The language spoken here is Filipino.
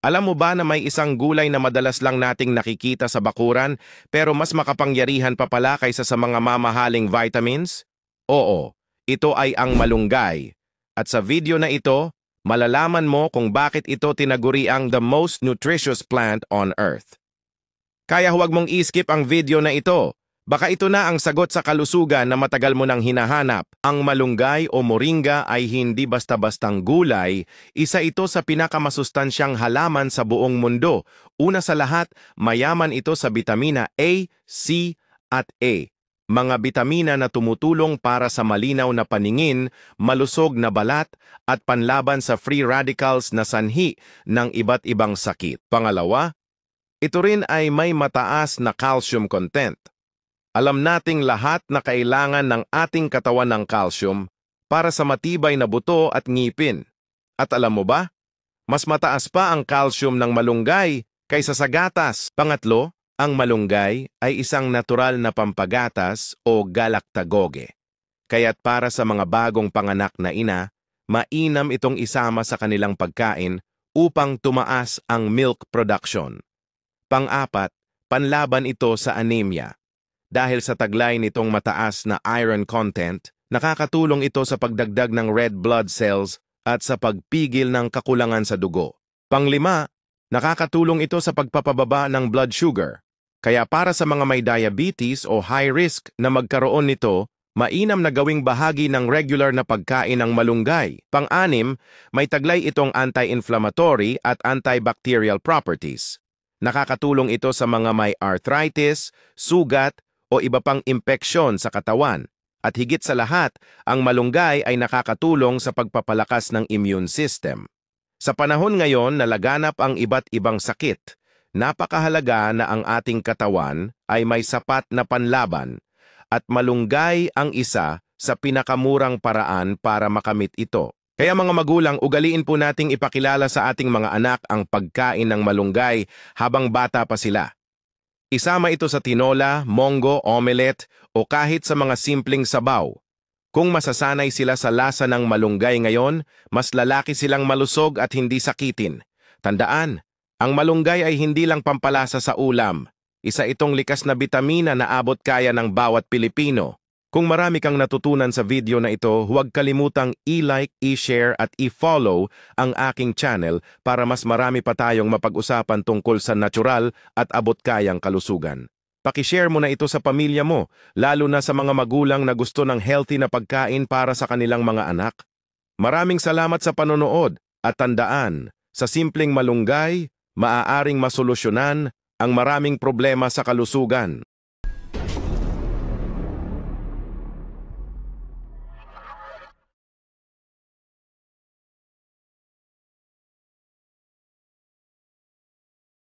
Alam mo ba na may isang gulay na madalas lang nating nakikita sa bakuran pero mas makapangyarihan pa pala kaysa sa mga mamahaling vitamins? Oo, ito ay ang malunggay. At sa video na ito, malalaman mo kung bakit ito tinaguri ang the most nutritious plant on earth. Kaya huwag mong i-skip ang video na ito. Baka ito na ang sagot sa kalusugan na matagal mo nang hinahanap. Ang malunggay o moringa ay hindi basta-bastang gulay, isa ito sa pinakamasustansyang halaman sa buong mundo. Una sa lahat, mayaman ito sa bitamina A, C at E. Mga bitamina na tumutulong para sa malinaw na paningin, malusog na balat at panlaban sa free radicals na sanhi ng iba't ibang sakit. Pangalawa, ito rin ay may mataas na calcium content. Alam nating lahat na kailangan ng ating katawan ng calcium para sa matibay na buto at ngipin. At alam mo ba, mas mataas pa ang calcium ng malunggay kaysa sa gatas. Pangatlo, ang malunggay ay isang natural na pampagatas o galactagogue. Kaya't para sa mga bagong panganak na ina, mainam itong isama sa kanilang pagkain upang tumaas ang milk production. Pang-apat, panlaban ito sa anemia. Dahil sa taglay nitong mataas na iron content, nakakatulong ito sa pagdagdag ng red blood cells at sa pagpigil ng kakulangan sa dugo. Panglima, nakakatulong ito sa pagpapababa ng blood sugar. Kaya para sa mga may diabetes o high risk na magkaroon nito, mainam na gawing bahagi ng regular na pagkain ng malunggay. Pang-anim, may taglay itong anti-inflammatory at antibacterial properties. Nakakatulong ito sa mga may arthritis, sugat, o iba pang impeksyon sa katawan. At higit sa lahat, ang malunggay ay nakakatulong sa pagpapalakas ng immune system. Sa panahon ngayon na laganap ang iba't ibang sakit, napakahalaga na ang ating katawan ay may sapat na panlaban at malunggay ang isa sa pinakamurang paraan para makamit ito. Kaya mga magulang, ugaliin po nating ipakilala sa ating mga anak ang pagkain ng malunggay habang bata pa sila. Isama ito sa tinola, monggo, omelette o kahit sa mga simpleng sabaw. Kung masasanay sila sa lasa ng malunggay ngayon, mas lalaki silang malusog at hindi sakitin. Tandaan, ang malunggay ay hindi lang pampalasa sa ulam. Isa itong likas na bitamina na abot kaya ng bawat Pilipino. Kung marami kang natutunan sa video na ito, huwag kalimutang i-like, i-share at i-follow ang aking channel para mas marami pa tayong mapag-usapan tungkol sa natural at abot-kayang kalusugan. Paki-share mo na ito sa pamilya mo, lalo na sa mga magulang na gusto ng healthy na pagkain para sa kanilang mga anak. Maraming salamat sa panonood at tandaan, sa simpleng malunggay, maaaring masolusyonan ang maraming problema sa kalusugan.